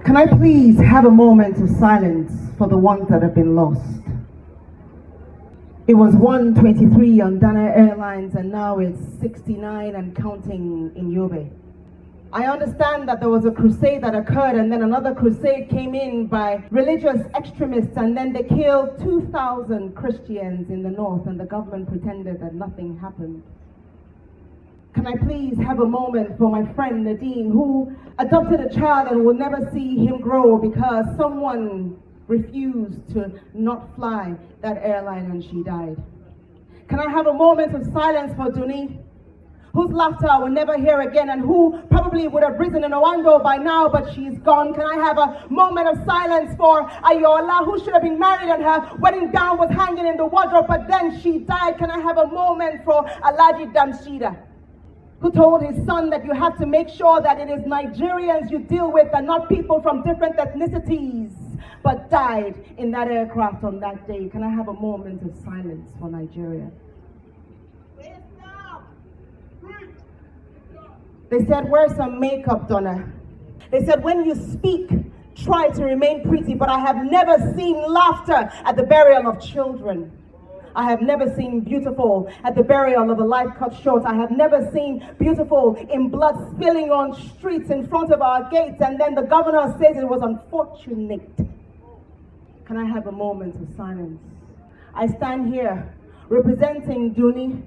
Can I please have a moment of silence for the ones that have been lost? It was 1:23 on Dana Airlines and now it's 69 and counting in Yobe. I understand that there was a crusade that occurred and then another crusade came in by religious extremists and then they killed 2,000 Christians in the north and the government pretended that nothing happened. Can I please have a moment for my friend Nadine, who adopted a child and will never see him grow because someone refused to not fly that airline and she died? Can I have a moment of silence for Duni, whose laughter I will never hear again and who probably would have risen in Owando by now, but she's gone? Can I have a moment of silence for Ayola, who should have been married and her wedding gown was hanging in the wardrobe, but then she died? Can I have a moment for Alaji Damshida, who told his son that you have to make sure that it is Nigerians you deal with and not people from different ethnicities, but died in that aircraft on that day? Can I have a moment of silence for Nigeria? They said, wear some makeup, Donna. They said, when you speak, try to remain pretty, but I have never seen laughter at the burial of children. I have never seen beautiful at the burial of a life cut short. I have never seen beautiful in blood spilling on streets in front of our gates, and then the governor says it was unfortunate. Can I have a moment of silence? I stand here representing Duni.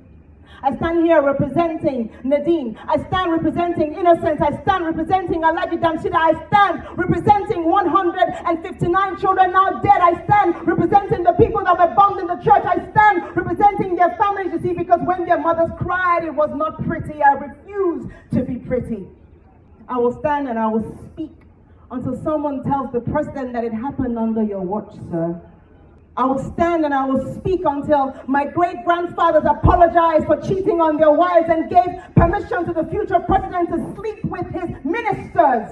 I stand here representing Nadine. I stand representing Innocence. I stand representing Alaji Damshida. I stand representing 159 children now dead. I stand representing the people that were bombed in the church. I stand representing their families, you see, because when their mothers cried, it was not pretty. I refuse to be pretty. I will stand and I will speak until someone tells the president that it happened under your watch, sir. I will stand and I will speak until my great-grandfathers apologized for cheating on their wives and gave permission to the future president to sleep with his ministers.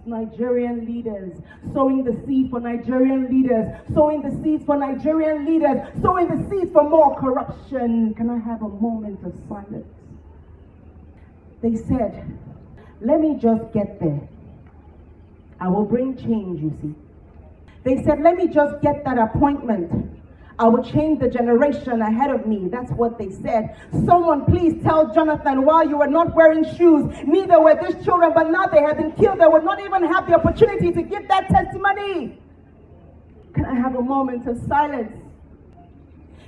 Nigerian leaders, sowing the seed for Nigerian leaders, sowing the seeds for Nigerian leaders, sowing the seeds for more corruption. Can I have a moment of silence? They said, let me just get there. I will bring change, you see. They said, let me just get that appointment. I will change the generation ahead of me. That's what they said. Someone please tell Jonathan, while you were not wearing shoes, neither were these children, but now they have been killed. They would not even have the opportunity to give that testimony. Can I have a moment of silence?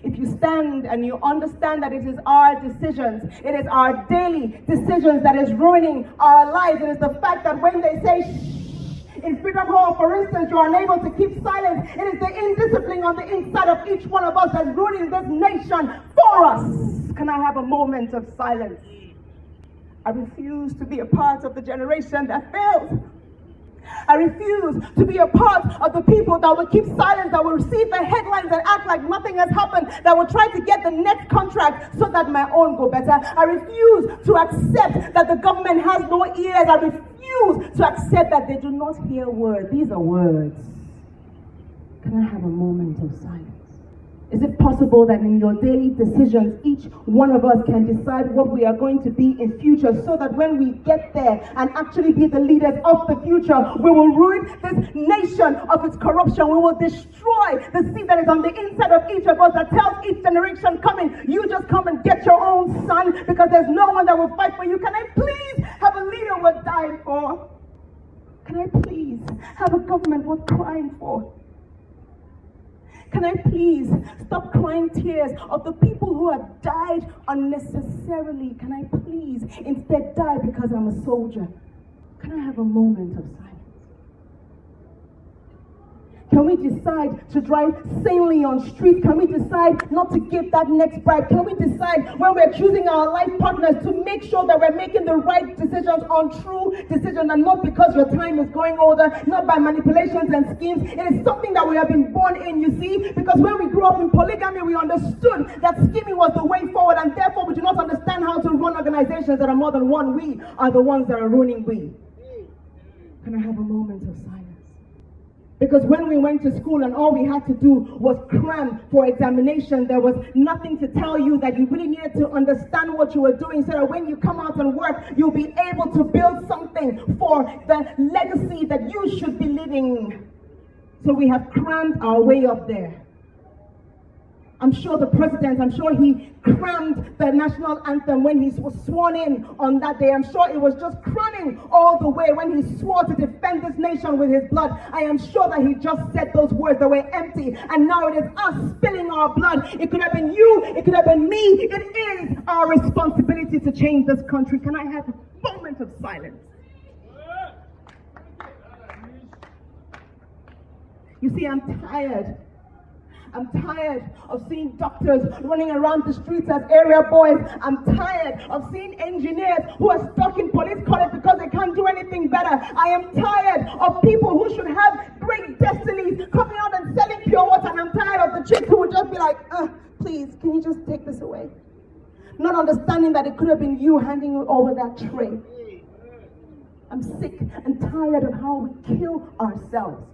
If you stand and you understand that it is our decisions, it is our daily decisions that is ruining our lives. It is the fact that when they say shh, in Freedom Hall, for instance, you are unable to keep silence. It is the indiscipline on the inside of each one of us that's ruining this nation for us. Can I have a moment of silence? I refuse to be a part of the generation that failed. I refuse to be a part of the people that will keep silence, that will receive the headlines and act like nothing has happened, that will try to get the next contract so that my own go better. I refuse to accept that the government has no ears. I refuse to accept that they do not hear words. These are words. Can I have a moment of silence? Is it possible that in your daily decisions, each one of us can decide what we are going to be in future, so that when we get there and actually be the leaders of the future, we will ruin this nation of its corruption. We will destroy the seed that is on the inside of each of us that tells each generation coming, you just come and get your own son because there's no one that will fight for you. Can I please have a leader worth dying for? Can I please have a government worth crying for? Can I please stop crying tears of the people who have died unnecessarily? Can I please instead die because I'm a soldier? Can I have a moment of silence? Can we decide to drive sanely on streets? Can we decide not to give that next bribe? Can we decide when we're choosing our life partners to make sure that we're making the right decisions on true decisions, and not because your time is going older, not by manipulations and schemes. It is something that we have been born in, you see, because when we grew up in polygamy, we understood that scheming was the way forward, and therefore we do not understand how to run organizations that are more than one. We are the ones that are ruining we. Can I have a moment of silence? Because when we went to school and all we had to do was cram for examination, there was nothing to tell you that you really needed to understand what you were doing, so that when you come out and work, you'll be able to build something for the legacy that you should be living. So we have crammed our way up there. I'm sure the president, he crammed the national anthem when he was sworn in on that day. I'm sure it was just cramming all the way when he swore to defend this nation with his blood. I am sure that he just said those words that were empty, and now it is us spilling our blood. It could have been you, it could have been me. It is our responsibility to change this country. Can I have a moment of silence? You see, I'm tired of seeing doctors running around the streets as area boys. I'm tired of seeing engineers who are stuck in police college because they can't do anything better. I am tired of people who should have great destinies coming out and selling pure water. And I'm tired of the chicks who would just be like, please, can you just take this away? Not understanding that it could have been you handing over that tray. I'm sick and tired of how we kill ourselves.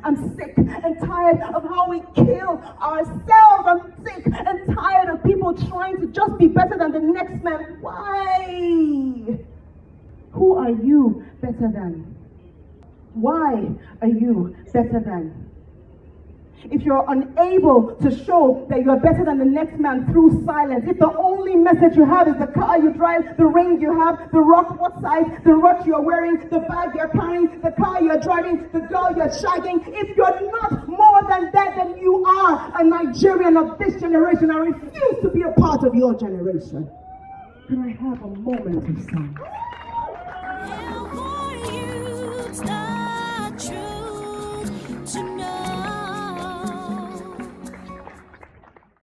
I'm sick and tired of how we kill ourselves. I'm sick and tired of people trying to just be better than the next man. Why? Who are you better than? Why are you better than? If you're unable to show that you're better than the next man through silence, if the only message you have is the car you drive, the ring you have, the rock what size, the watch you're wearing, the bag you're carrying, the car you're driving, the girl you're shagging, if you're not more than that, then you are a Nigerian of this generation. I refuse to be a part of your generation. Can I have a moment of silence?